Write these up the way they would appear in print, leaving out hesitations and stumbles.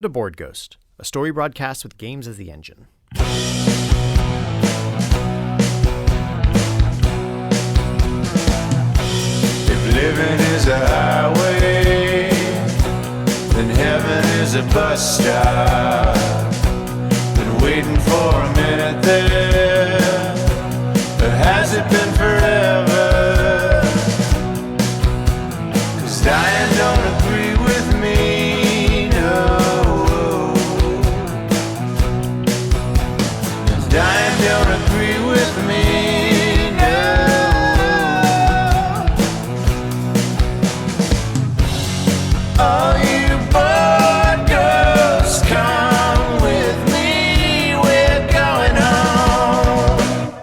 The Board Ghost, a story broadcast with games as the engine. If living is a highway, then heaven is a bus stop. Been waiting for a minute there, but has it been forever? 'Cause dying don't agree with me, no. Dying don't agree with me, no. All you board ghosts, come with me, we're going home.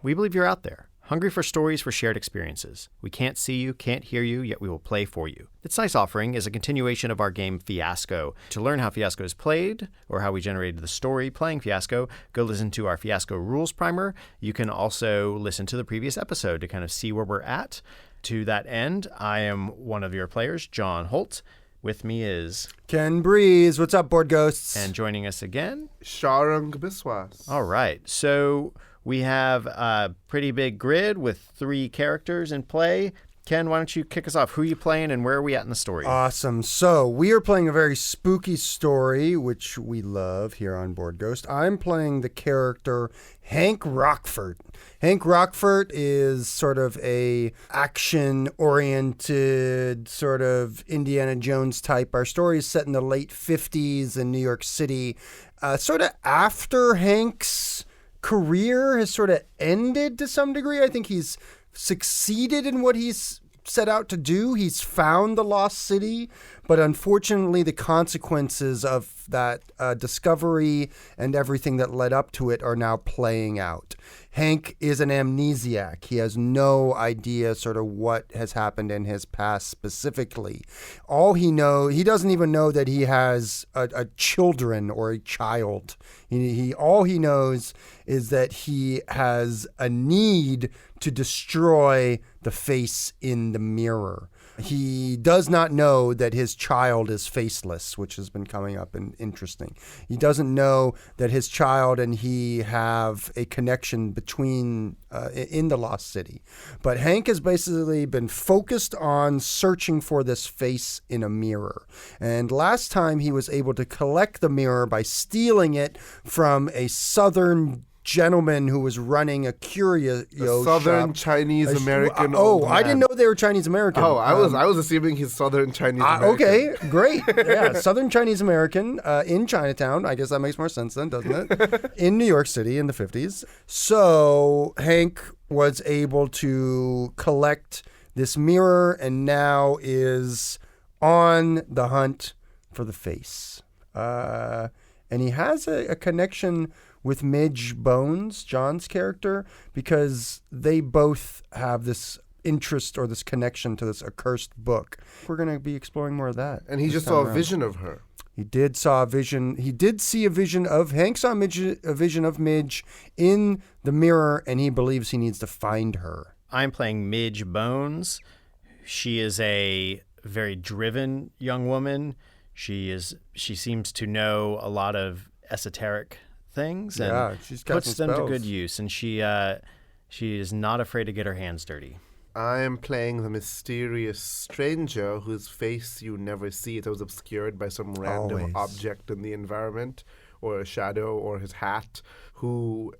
We believe you're out there, hungry for stories for shared experiences. We can't see you, can't hear you, yet we will play for you. This nice offering is a continuation of our game Fiasco. To learn how Fiasco is played, or how we generated the story playing Fiasco, go listen to our Fiasco rules primer. You can also listen to the previous episode to kind of see where we're at. To that end, I am one of your players, John Holt. With me is... Ken Breese. What's up, Board Ghosts? And joining us again... Sharang Biswas. All right, so we have a pretty big grid with 3 characters in play. Ken, why don't you kick us off? Who are you playing and where are we at in the story? Awesome. So we are playing a very spooky story, which we love here on Board Ghost. I'm playing the character Hank Rockfort. Hank Rockfort is sort of a action-oriented sort of Indiana Jones type. Our story is set in the late 50s in New York City. Sort of after Hank's career has sort of ended to some degree. I think he's succeeded in what he's set out to do. He's found the lost city, but unfortunately the consequences of that discovery and everything that led up to it are now playing out. Hank is an amnesiac. He has no idea sort of what has happened in his past specifically. All he doesn't even know that he has a children or a child. All he knows is that he has a need to destroy the face in the mirror. He does not know that his child is faceless, which has been coming up and interesting. He doesn't know that his child and he have a connection between in the lost city. But Hank has basically been focused on searching for this face in a mirror. And last time he was able to collect the mirror by stealing it from a southern gentleman who was running a curio Southern shop. Chinese American. I didn't know they were Chinese American. Oh, I was assuming he's Southern Chinese American. Okay, great. Yeah, Southern Chinese American in Chinatown. I guess that makes more sense then, doesn't it? In New York City in the 50s. So Hank was able to collect this mirror and now is on the hunt for the face. And he has a connection with Midge Bones, John's character, because they both have this interest or this connection to this accursed book. We're going to be exploring more of that. And he just saw a vision of her. He did see a vision of Hank saw a vision of Midge in the mirror, and he believes he needs to find her. I'm playing Midge Bones. She is a very driven young woman. She seems to know a lot of esoteric things and she's got puts some them to spells. good use, and she is not afraid to get her hands dirty. I am playing the mysterious stranger whose face you never see. It was obscured by some random object in the environment, or a shadow, or his hat, who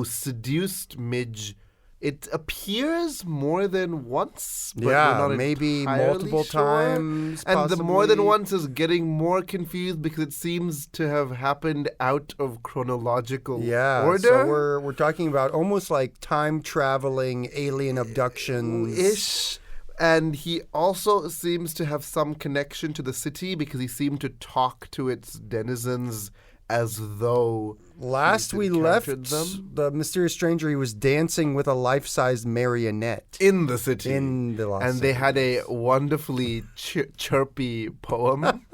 seduced Midge. It appears more than once, but we're not maybe entirely multiple sure. times. And possibly. the more than once is getting more confused because it seems to have happened out of chronological order. So we're talking about almost like time traveling alien abductions ish. And he also seems to have some connection to the city because he seemed to talk to its denizens as though last we left them. The Mysterious Stranger, he was dancing with a life-sized marionette in the city. In the lost and city. they had a wonderfully chirpy poem.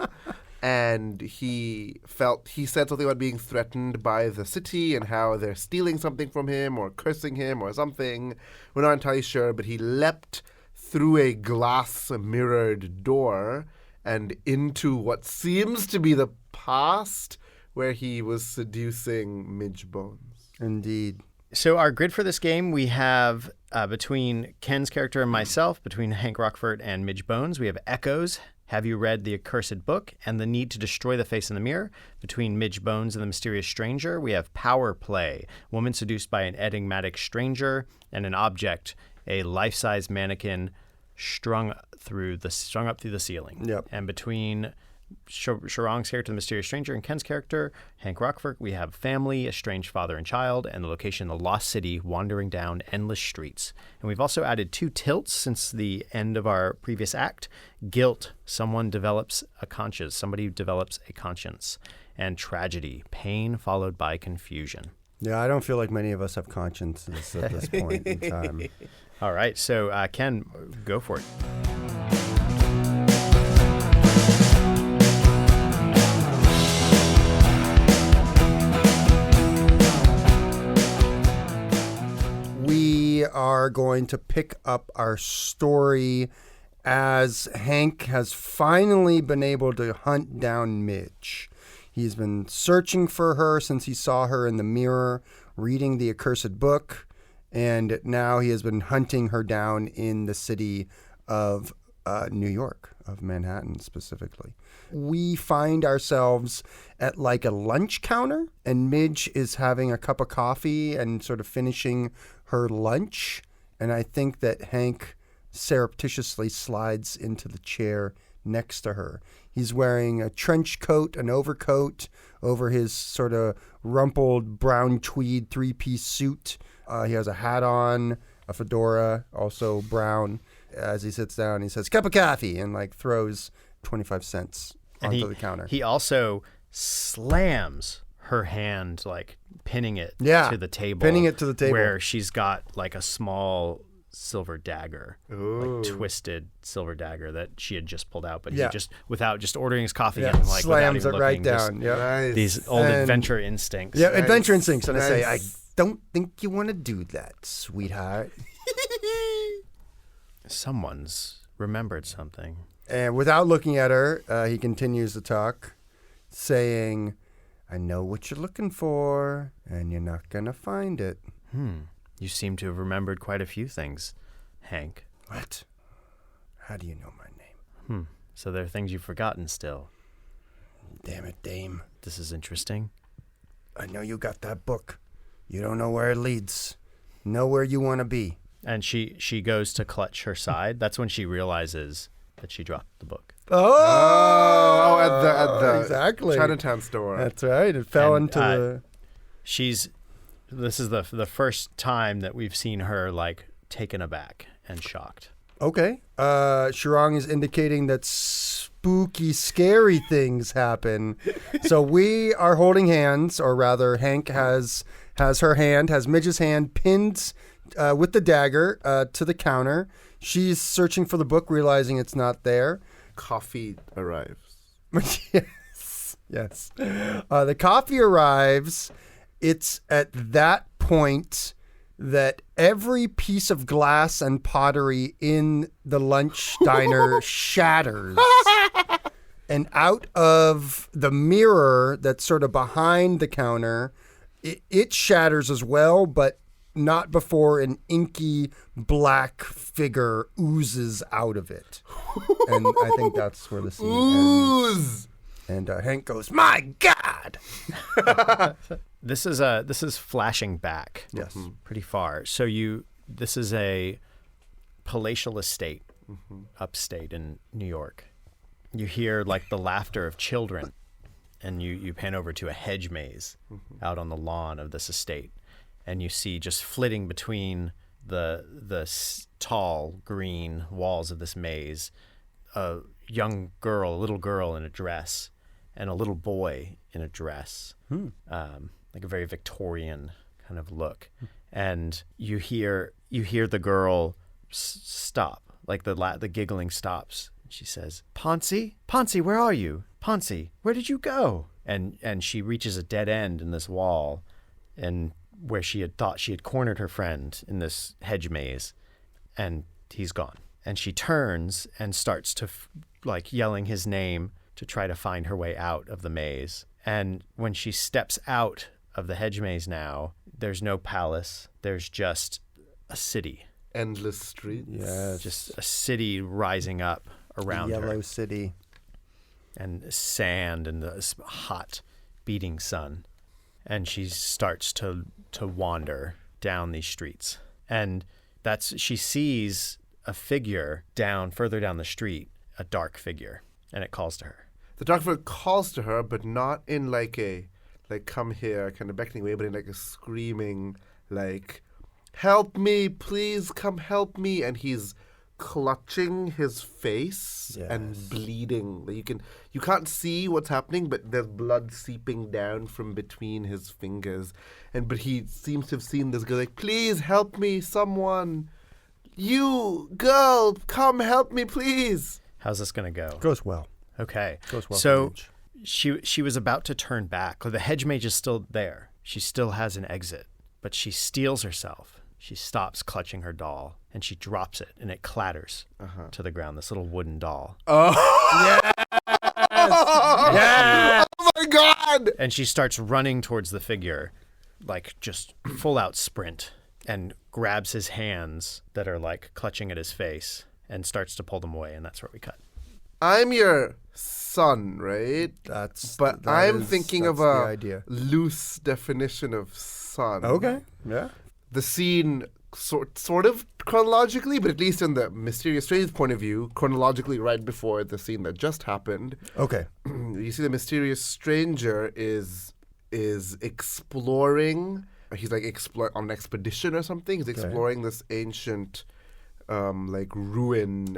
And he said something about being threatened by the city and how they're stealing something from him or cursing him or something. We're not entirely sure, but he leapt through a glass mirrored door and into what seems to be the past where he was seducing Midge Bones. Indeed. So our grid for this game, we have between Ken's character and myself, between Hank Rockfort and Midge Bones, we have echoes. Have you read The Accursed Book and the need to destroy the face in the mirror? Between Midge Bones and the Mysterious Stranger, we have power play. Woman seduced by an enigmatic stranger and an object, a life-size mannequin strung up through the ceiling. Yep. And between Sharang's character, the Mysterious Stranger, and Ken's character, Hank Rockfort, we have family, estranged father and child, and the location, the lost city, wandering down endless streets. And we've also added 2 tilts since the end of our previous act. Guilt, somebody develops a conscience. And tragedy, pain followed by confusion. Yeah, I don't feel like many of us have consciences at this point in time. All right, so Ken, go for it. We are going to pick up our story as Hank has finally been able to hunt down Midge. He's been searching for her since he saw her in the mirror, reading the accursed book, and now he has been hunting her down in the city of New York, of Manhattan specifically. We find ourselves at like a lunch counter, and Midge is having a cup of coffee and sort of finishing her lunch. And I think that Hank surreptitiously slides into the chair next to her. He's wearing a trench coat, an overcoat over his sort of rumpled brown tweed 3-piece suit. He has a hat on, a fedora, also brown. As he sits down, he says, "Cup of coffee," and like throws 25 cents onto the counter. He also slams her hand, like pinning it to the table. Pinning it to the table. Where she's got like a small silver dagger, like twisted silver dagger that she had just pulled out, but he just, without just ordering his coffee and like slams it right down. Nice. These old adventure instincts. Yeah, adventure instincts. And I say, I don't think you want to do that, sweetheart. Someone's remembered something. And without looking at her, he continues to talk, saying, "I know what you're looking for, and you're not going to find it." You seem to have remembered quite a few things, Hank. What? How do you know my name? So there are things you've forgotten still. Damn it, Dame. This is interesting. I know you got that book. You don't know where it leads. Know where you want to be. And she goes to clutch her side. That's when she realizes that she dropped the book. Oh, at the exactly. Chinatown store. That's right. It fell into the... This is the first time that we've seen her like taken aback and shocked. Okay. Sharang is indicating that spooky, scary things happen. So we are holding hands, or rather Hank has Midge's hand pinned with the dagger to the counter. She's searching for the book, realizing it's not there. Coffee arrives. Yes. The coffee arrives. It's at that point that every piece of glass and pottery in the lunch diner shatters. And out of the mirror that's sort of behind the counter, it shatters as well, but not before an inky black figure oozes out of it. And I think that's where the scene ends. And Hank goes, "My God!" This is flashing back. Yes. Pretty far. So this is a palatial estate upstate in New York. You hear like the laughter of children, and you pan over to a hedge maze out on the lawn of this estate, and you see just flitting between the tall green walls of this maze a young girl, a little girl in a dress, and a little boy in a dress, like a very Victorian kind of look. And you hear the girl stop, like the giggling stops. She says, Poncy, where are you? Poncy, where did you go?" And she reaches a dead end in this wall, and where she had thought she had cornered her friend in this hedge maze, and he's gone. And she turns and starts to like yelling his name to try to find her way out of the maze. And when she steps out of the hedge maze now, there's no palace. There's just a city. Endless streets. Yes. Just a city rising up around her. Yellow City. And sand and the hot beating sun. And she starts to wander down these streets. And she sees a figure further down the street, a dark figure, and it calls to her. The dark figure calls to her, but not in like a come here kind of beckoning way, but in like a screaming, like, help me, please come help me. And he's clutching his face and bleeding. You can't see what's happening, but there's blood seeping down from between his fingers. But he seems to have seen this girl, like, please help me, someone. You, girl, come help me, please. How's this going to go? Goes well. Okay. Goes well. So she was about to turn back. The hedge mage is still there. She still has an exit, but she steels herself. She stops clutching her doll, and she drops it, and it clatters to the ground, this little wooden doll. Oh. Yes! Yes! Oh, my God! And she starts running towards the figure, like just full-out sprint, and grabs his hands that are like clutching at his face and starts to pull them away, and that's where we cut. I'm your son, right? I'm thinking of a loose definition of son. Okay. Yeah. The scene sort of chronologically, but at least in the Mysterious Stranger's point of view, chronologically right before the scene that just happened. Okay. You see the Mysterious Stranger is exploring. He's like on an expedition or something. He's exploring this ancient ruin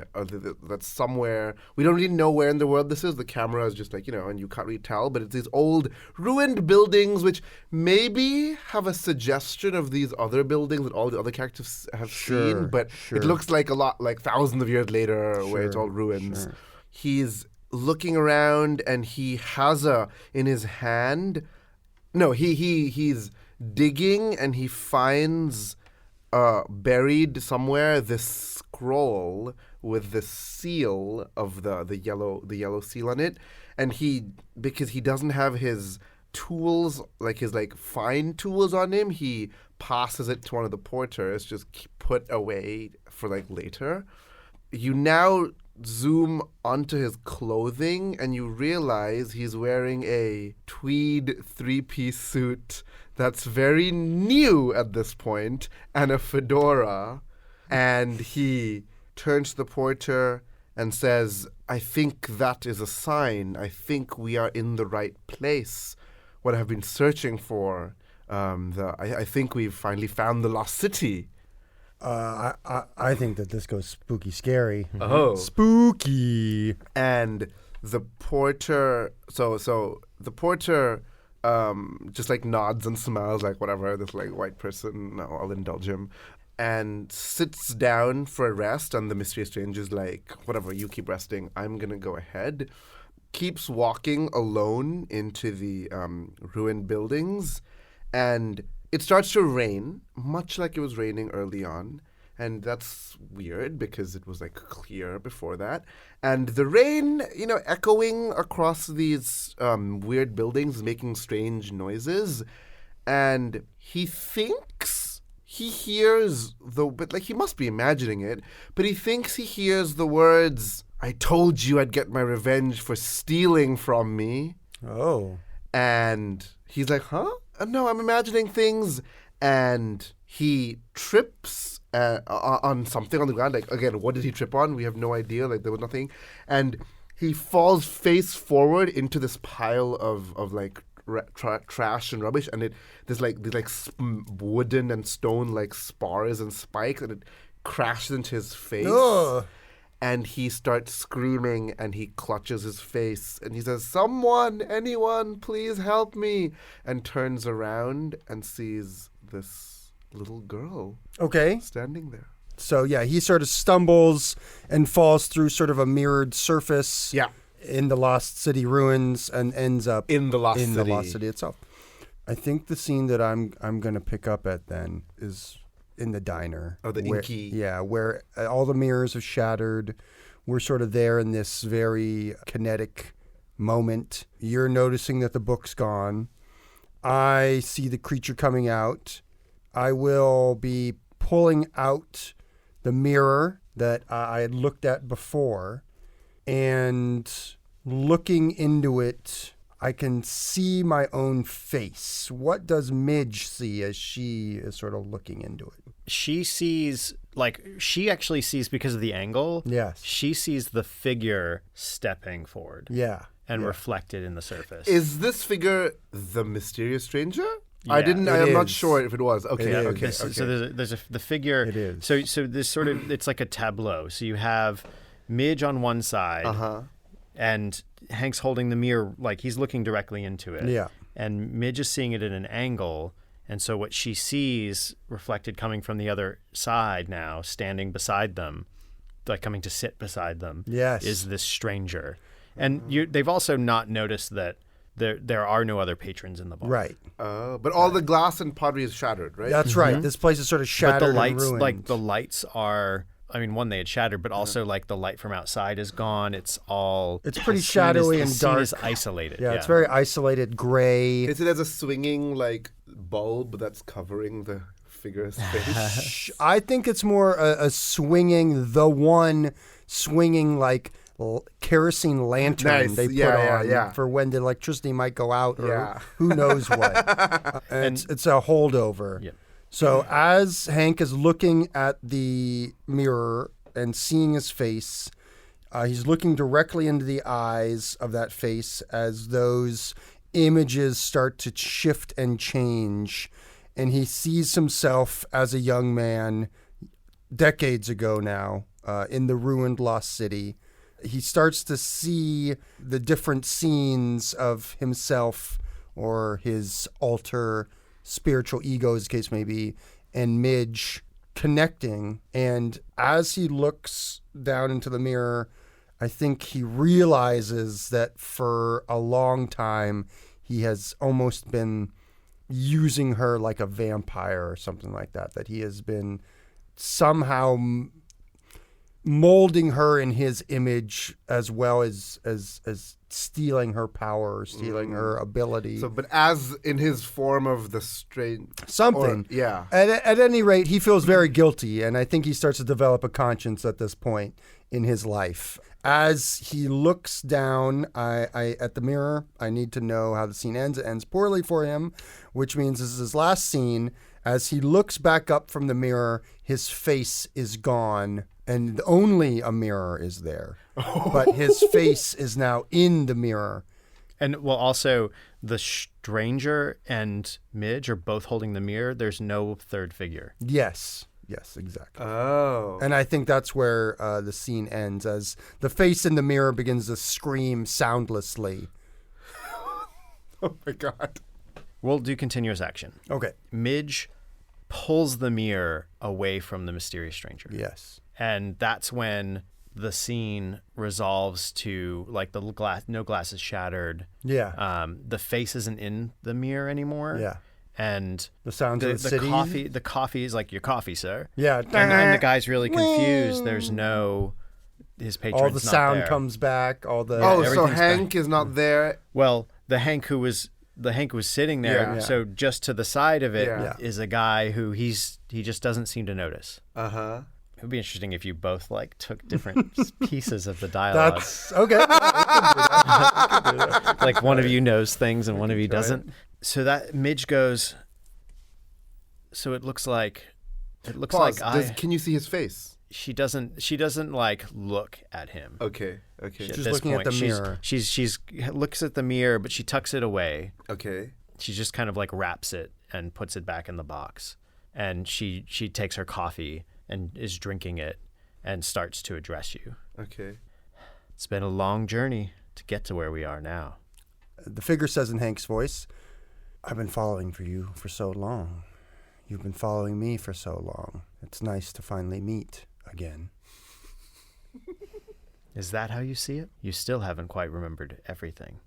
that's somewhere. We don't really know where in the world this is. The camera is just and you can't really tell, but it's these old ruined buildings which maybe have a suggestion of these other buildings that all the other characters have seen, but it looks like a lot like thousands of years later where it's all ruins. Sure. He's looking around and he has in his hand. No, he's digging and he finds buried somewhere this scroll with the seal of the yellow seal on it, and because he doesn't have his tools, like his fine tools on him, he passes it to one of the porters, just put away for later. You now zoom onto his clothing and you realize he's wearing a tweed 3-piece suit that's very new at this point, and a fedora. And he turns to the porter and says, I think that is a sign. I think we are in the right place. What I've been searching for. I think we've finally found the lost city. I think that this goes spooky scary. Oh. Spooky. And the porter, so the porter just nods and smiles like whatever, this white person, no, I'll indulge him, and sits down for a rest, and the Mysterious Stranger's like, whatever, you keep resting, I'm gonna go ahead. Keeps walking alone into the ruined buildings, and it starts to rain, much like it was raining early on. And that's weird because it was clear before that. And the rain, echoing across these weird buildings, making strange noises. And he thinks he hears but he must be imagining it, but he thinks he hears the words, I told you I'd get my revenge for stealing from me. Oh. And he's like, huh? No, I'm imagining things. And he trips on something on the ground. Again, what did he trip on? We have no idea. There was nothing. And he falls face forward into this pile of trash and rubbish. And there's these wooden and stone spars and spikes, and it crashes into his face. Ugh. And he starts screaming, and he clutches his face, and he says, someone, anyone, please help me, and turns around and sees this little girl standing there. So, yeah, he sort of stumbles and falls through sort of a mirrored surface in the Lost City ruins and ends up in the Lost City itself. I think the scene that I'm going to pick up at then is in the diner. Oh, the inky. Yeah, where all the mirrors have shattered, we're sort of there in this very kinetic moment. You're noticing that the book's gone. I see the creature coming out. I will be pulling out the mirror that I had looked at before, and looking into it, I can see my own face. What does Midge see as she is sort of looking into it? She sees, she actually sees because of the angle. Yes. She sees the figure stepping forward. Yeah. And reflected in the surface. Is this figure the mysterious stranger? Yeah, I'm not sure if it was. Okay, It okay, is. okay. So the figure. It is. So this sort of, it's like a tableau. So you have Midge on one side, and Hank's holding the mirror, like he's looking directly into it. Yeah. And Midge is seeing it at an angle, and so what she sees reflected coming from the other side now, standing beside them, like coming to sit beside them, Yes. is this stranger. And they've also not noticed that there are no other patrons in the bar. Right. But all the glass and pottery is shattered, right? That's right. This place is sort of shattered But the lights, and ruined. the lights are, I mean, one, they had shattered, but also the light from outside is gone. It's all... It's pretty the scene shadowy the and scene dark. is isolated. Yeah, it's very isolated, gray. Is it as a swinging bulb that's covering the figure's face? I think it's more a swinging, kerosene lantern Nice. they put Yeah, on yeah. for when the electricity might go out or Yeah. who knows what. And it's a holdover. Yeah. So as Hank is looking at the mirror and seeing his face, he's looking directly into the eyes of that face as those images start to shift and change. And he sees himself as a young man decades ago now in the ruined lost city. He starts to see the different scenes of himself or his alter spiritual ego, as the case may be, and Midge connecting. And as he looks down into the mirror, I think he realizes that for a long time he has almost been using her like a vampire or something like that, that he has been somehow molding her in his image as well as stealing her power or stealing her ability. So, but as in his form of the strange... Something. Yeah. At any rate, he feels very guilty, and I think he starts to develop a conscience at this point in his life. As he looks down at the mirror, I need to know how the scene ends. It ends poorly for him, which means this is his last scene. As he looks back up from the mirror, his face is gone, and only a mirror is there. But his face is now in the mirror. And well, also the stranger and Midge are both holding the mirror. There's no third figure. Yes, exactly. Oh. And I think that's where the scene ends, as the face in the mirror begins to scream soundlessly. Oh my God. We'll do continuous action. Okay. Midge pulls the mirror away from the mysterious stranger. Yes. And that's when the scene resolves to no glass is shattered. Yeah. The face isn't in the mirror anymore. Yeah. And The sounds of the city. The coffee is like, your coffee, sir. Yeah. And the guy's really confused. There's no, his patron's all the not sound there. comes back. All the Oh, so everything's Hank is not there. Well, the Hank who was sitting there. Yeah. So just to the side of it is Yeah. a guy who he just doesn't seem to notice. Uh-huh. It would be interesting if you both took different pieces of the dialogue. That's okay. Like one of you knows things and one of you doesn't. So that Midge goes. So it looks like Pause. like Can you see his face? she doesn't look at him. Okay. At She's this looking at point. the mirror. She's looks at the mirror, but she tucks it away. Okay. She just kind of wraps it and puts it back in the box. And she takes her coffee and is drinking it and starts to address you. Okay. It's been a long journey to get to where we are now. The figure says in Hank's voice, "I've been following for you for so long. You've been following me for so long. It's nice to finally meet again." Is that how you see it? You still haven't quite remembered everything.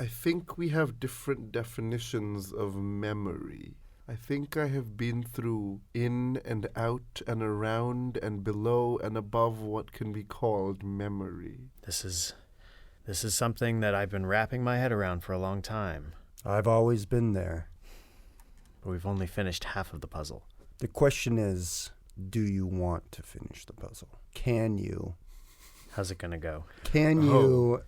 I think we have different definitions of memory. I think I have been through in and out and around and below and above what can be called memory. This is something that I've been wrapping my head around for a long time. I've always been there. But we've only finished half of the puzzle. The question is, do you want to finish the puzzle? Can you? How's it going to go? Can you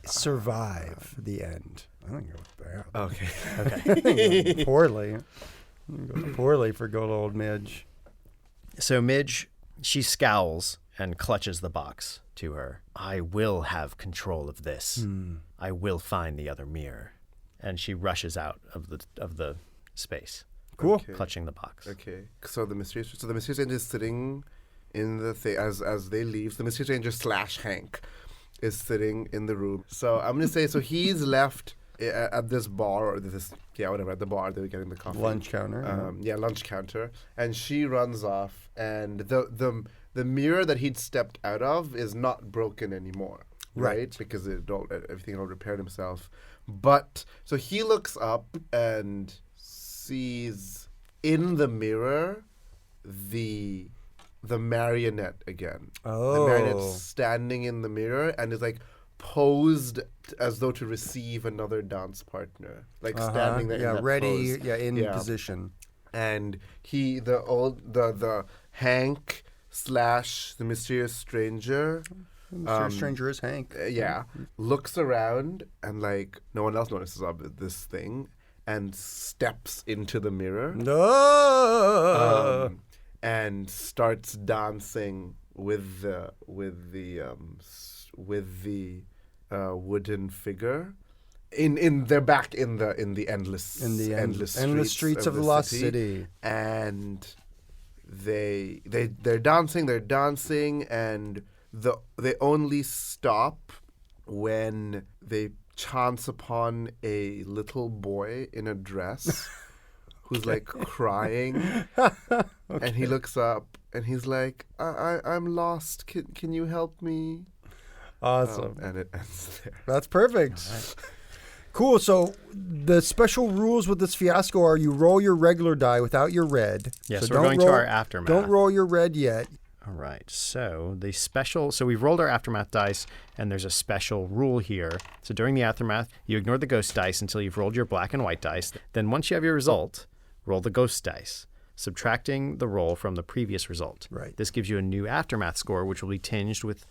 survive the end? I think it was bad. Okay. Okay. Poorly. It goes poorly for good old Midge. So Midge, she scowls and clutches the box to her. I will have control of this. I will find the other mirror. And she rushes out of the space. Cool. Okay. Clutching the box. Okay. So the Mysterious Stranger is sitting in the thing as they leave. The Mysterious Stranger / Hank is sitting in the room. So I'm gonna say, so he's left at this bar or this at the bar. They were getting the coffee. Lunch counter. Lunch counter. And she runs off, and the mirror that he'd stepped out of is not broken anymore. Right? Because everything all repaired himself. But so he looks up and sees in the mirror the marionette again. Oh. The marionette standing in the mirror and is like posed as though to receive another dance partner. Like standing there in that ready, pose. in position. And the Hank / the Mysterious Stranger. Mysterious Stranger is Hank. Looks around and like no one else notices this thing and steps into the mirror. No. And starts dancing with the wooden figure. They're back in the endless streets of the lost city. And they're dancing and they only stop when they chance upon a little boy in a dress who's like crying. And he looks up and he's like, I'm lost. Can you help me? Awesome. And it ends there. That's perfect. Right. Cool. So the special rules with this fiasco are you roll your regular die without your red. Yeah, so we're going to our aftermath. Don't roll your red yet. All right, so we've rolled our aftermath dice, and there's a special rule here. So during the aftermath, you ignore the ghost dice until you've rolled your black and white dice. Then once you have your result, roll the ghost dice, subtracting the roll from the previous result. Right. This gives you a new aftermath score, which will be tinged with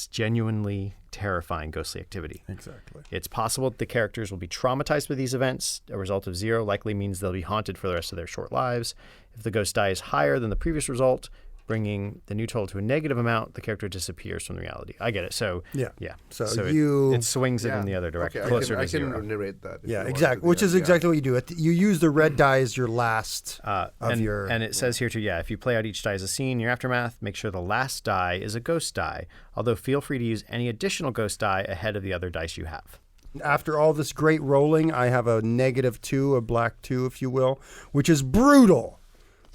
genuinely terrifying ghostly activity. Exactly. It's possible that the characters will be traumatized by these events. A result of 0 likely means they'll be haunted for the rest of their short lives. If the ghost die is higher than the previous result, bringing the new total to a negative amount, the character disappears from reality. I get it. So yeah. So it swings it in the other direction, okay, closer to 0. I can narrate that. Yeah, exactly. Which is exactly what you do. You use the red die as your last And it says here too, if you play out each die as a scene, your aftermath, make sure the last die is a ghost die. Although feel free to use any additional ghost die ahead of the other dice you have. After all this great rolling, I have a -2, a black 2, if you will, which is brutal.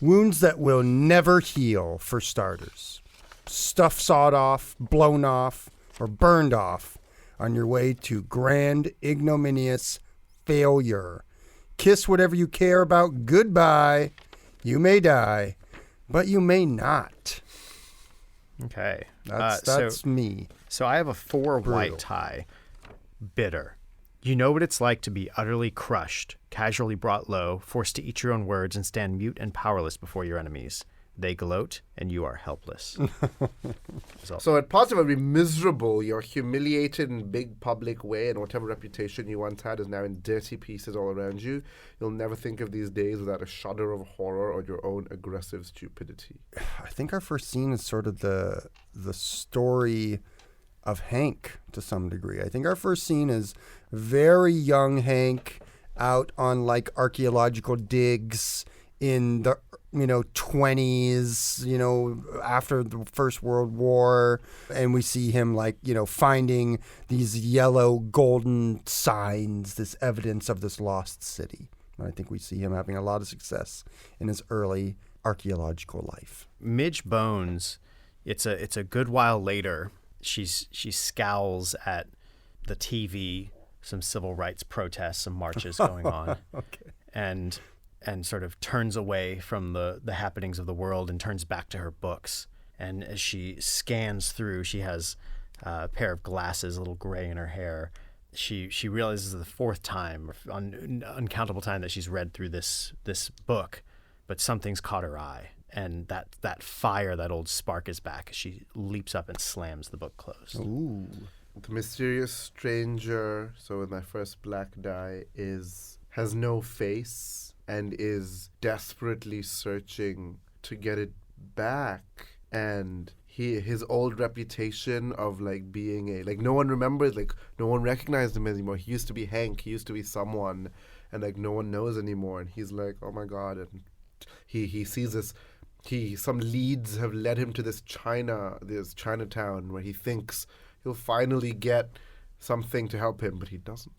Wounds that will never heal, for starters. Stuff sawed off, blown off, or burned off on your way to grand, ignominious failure. Kiss whatever you care about goodbye. You may die, but you may not. Okay. That's me. So I have a 4 white tie. Bitter. You know what it's like to be utterly crushed, casually brought low, forced to eat your own words and stand mute and powerless before your enemies. They gloat, and you are helpless. So at positive, it would be miserable. You're humiliated in a big public way, and whatever reputation you once had is now in dirty pieces all around you. You'll never think of these days without a shudder of horror or your own aggressive stupidity. I think our first scene is sort of the story of Hank to some degree. I think our first scene is very young Hank out on like archaeological digs in the 20s, after the First World War, and we see him finding these yellow golden signs, this evidence of this lost city. And I think we see him having a lot of success in his early archaeological life. Midge Bones, it's a good while later. She scowls at the TV, some civil rights protests, some marches going on. Okay. And and sort of turns away from the happenings of the world and turns back to her books. And as she scans through, she has a pair of glasses, a little gray in her hair. She realizes the fourth time, uncountable time, that she's read through this book, but something's caught her eye. And that fire, that old spark is back. She leaps up and slams the book closed. Ooh. The mysterious stranger, so in my first black die, has no face and is desperately searching to get it back. And his old reputation of like being no one remembers, like no one recognized him anymore. He used to be Hank, he used to be someone, and like no one knows anymore. And he's like, oh my God. And he sees this. Some leads have led him to this Chinatown where he thinks he'll finally get something to help him, but he doesn't.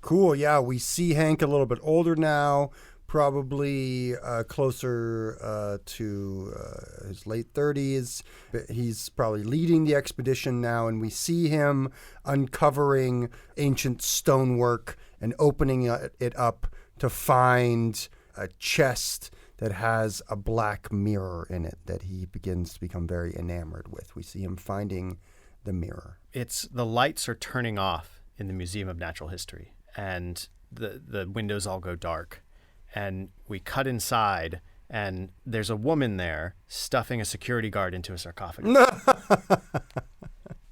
Cool. Yeah, we see Hank a little bit older now, probably closer to his late 30s. He's probably leading the expedition now, and we see him uncovering ancient stonework and opening it up to find a chest that has a black mirror in it that he begins to become very enamored with. We see him finding the mirror. The lights are turning off in the Museum of Natural History, and the windows all go dark. And we cut inside, and there's a woman there stuffing a security guard into a sarcophagus.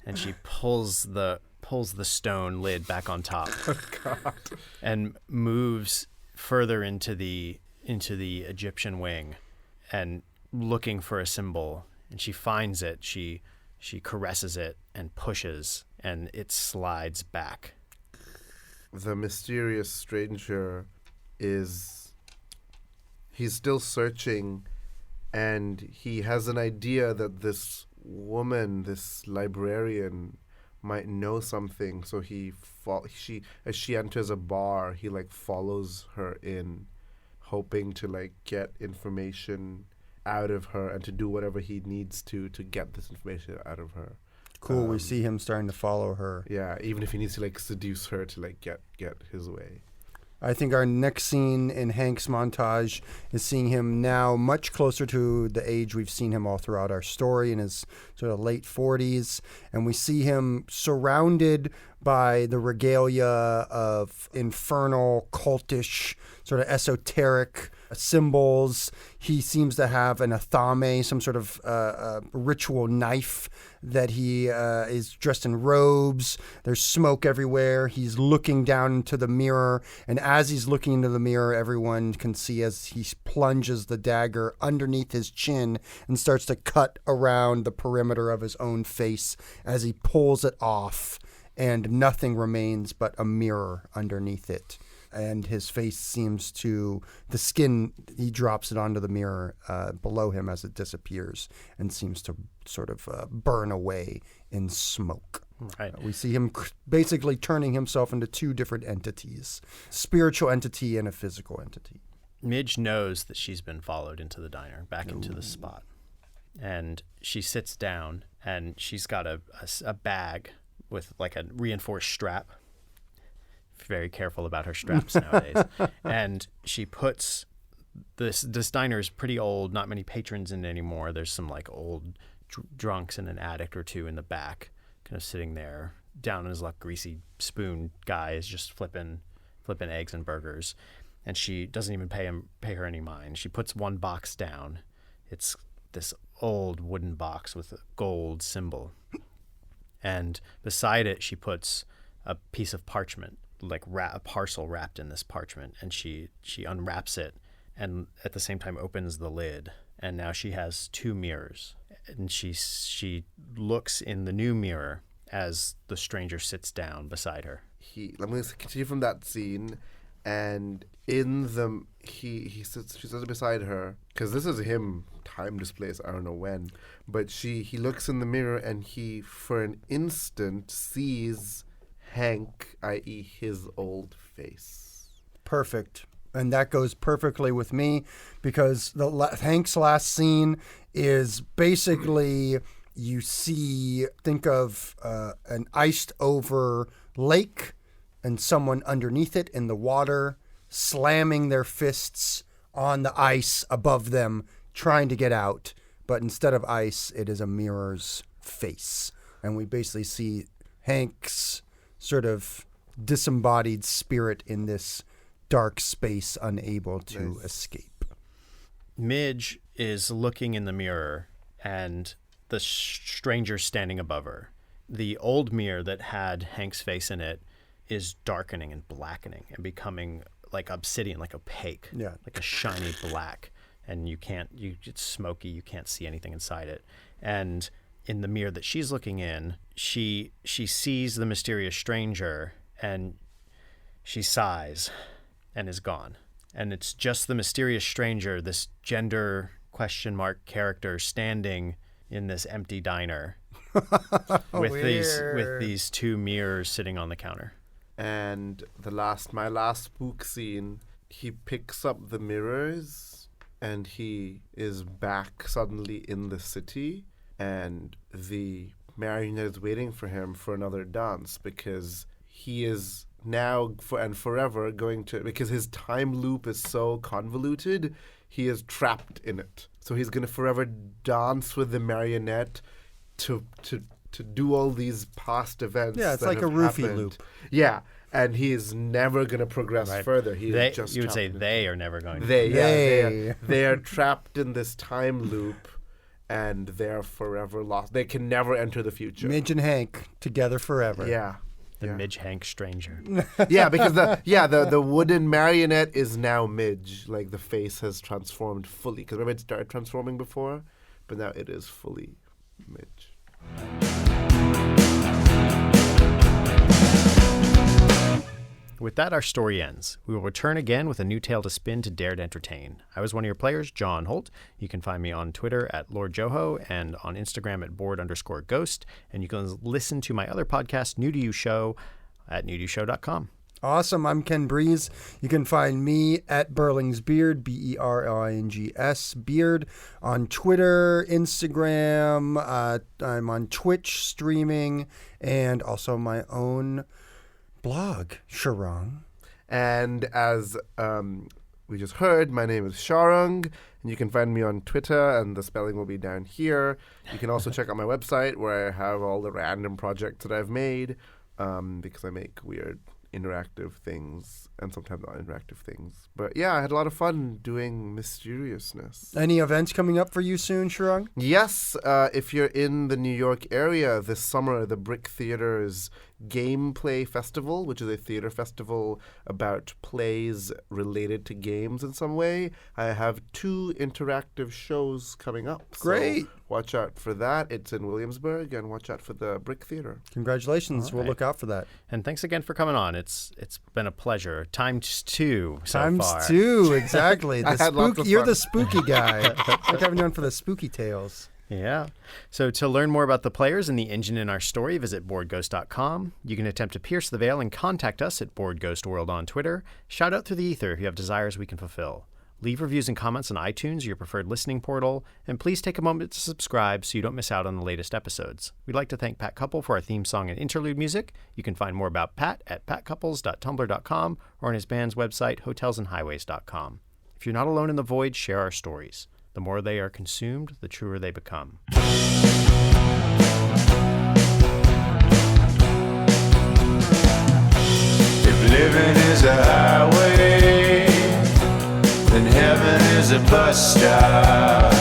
And she pulls the stone lid back on top. Oh, God. And moves further into the Egyptian wing and looking for a symbol. And she finds it. She caresses it and pushes, and it slides back. The mysterious stranger he's still searching, and he has an idea that this woman, this librarian, might know something. So as she enters a bar, he like follows her in, hoping to like get information out of her and to do whatever he needs to get this information out of her. Cool. We see him starting to follow her. Yeah, even if he needs to like seduce her to like get his way. I think our next scene in Hank's montage is seeing him now much closer to the age we've seen him all throughout our story, in his sort of late 40s. And we see him surrounded by the regalia of infernal, cultish, sort of esoteric symbols. He seems to have an athame, some sort of ritual knife, that he is dressed in robes. There's smoke everywhere. He's looking down into the mirror. And as he's looking into the mirror, everyone can see as he plunges the dagger underneath his chin and starts to cut around the perimeter of his own face as he pulls it off. And nothing remains but a mirror underneath it. And his face seems to, the skin, he drops it onto the mirror below him as it disappears and seems to sort of burn away in smoke. Right. We see him basically turning himself into two different entities, spiritual entity and a physical entity. Midge knows that she's been followed into the diner, back into the spot. And she sits down, and she's got a bag with like a reinforced strap. Very careful about her straps nowadays. And she puts this diner is pretty old, not many patrons in it anymore. There's some like old drunks and an addict or two in the back, kind of sitting there. Down on his luck, greasy spoon guy is just flipping eggs and burgers. And she doesn't even pay her any mind. She puts one box down. It's this old wooden box with a gold symbol. And beside it, she puts a piece of parchment, like a parcel wrapped in this parchment, and she unwraps it and at the same time opens the lid, and now she has two mirrors, and she looks in the new mirror as the stranger sits down beside her. Let me continue from that scene, and she sits beside her, because this is him time displaced, I don't know when, but he looks in the mirror, and he for an instant sees Hank, i.e. his old face. Perfect. And that goes perfectly with me, because Hank's last scene is basically, think of an iced over lake and someone underneath it in the water, slamming their fists on the ice above them, trying to get out. But instead of ice, it is a mirror's face. And we basically see Hank's sort of disembodied spirit in this dark space, unable to escape. Midge is looking in the mirror, and the stranger standing above her. The old mirror that had Hank's face in it is darkening and blackening and becoming like obsidian, like opaque, like a shiny black. And it's smoky. You can't see anything inside it. And in the mirror that she's looking in, she sees the mysterious stranger, and she sighs and is gone. And it's just the mysterious stranger, this gender question mark character, standing in this empty diner with these two mirrors sitting on the counter. And my last spook scene, he picks up the mirrors and he is back suddenly in the city, and the marionette is waiting for him for another dance, because he is now forever going to, because his time loop is so convoluted, he is trapped in it. So he's going to forever dance with the marionette to do all these past events. Yeah, it's that like a have roofie happened. loop. Yeah, and he is never going to progress further. He is just you would trapped say in it. they are never going to. They are trapped in this time loop, and they're forever lost. They can never enter the future. Midge and Hank together forever. Yeah. The Midge Hank stranger. Yeah, because the wooden marionette is now Midge. Like, the face has transformed fully. Because remember, it started transforming before, but now it is fully Midge. With that, our story ends. We will return again with a new tale to spin to dare to entertain. I was one of your players, John Holt. You can find me on Twitter at Lord Joho and on Instagram at board_ghost. And you can listen to my other podcast, New to You Show, at newtoshow.com. Awesome. I'm Ken Breese. You can find me at Berling's Beard, Berlings Beard, on Twitter, Instagram. I'm on Twitch streaming, and also my own blog, Sharang. And as we just heard, my name is Sharang, and you can find me on Twitter, and the spelling will be down here. You can also check out my website, where I have all the random projects that I've made, because I make weird interactive things and sometimes not interactive things. But yeah, I had a lot of fun doing mysteriousness. Any events coming up for you soon, Sharang? Yes, if you're in the New York area this summer, the Brick Theater's Gameplay Festival, which is a theater festival about plays related to games in some way. I have 2 interactive shows coming up. Great. So watch out for that. It's in Williamsburg, and watch out for the Brick Theater. Congratulations. We'll look out for that. And thanks again for coming on. It's been a pleasure. Times 2 so Times far. 2, exactly. I had lots of You're fun. the spooky guy. Like having done for the spooky tales. Yeah. So to learn more about the players and the engine in our story, visit boardghost.com. You can attempt to pierce the veil and contact us at BoardGhostWorld on Twitter. Shout out through the ether if you have desires we can fulfill. Leave reviews and comments on iTunes or your preferred listening portal, and please take a moment to subscribe so you don't miss out on the latest episodes. We'd like to thank Pat Couple for our theme song and interlude music. You can find more about Pat at patcouples.tumblr.com or on his band's website, hotelsandhighways.com. If you're not alone in the void, share our stories. The more they are consumed, the truer they become. If living is a highway, then heaven is a bus stop.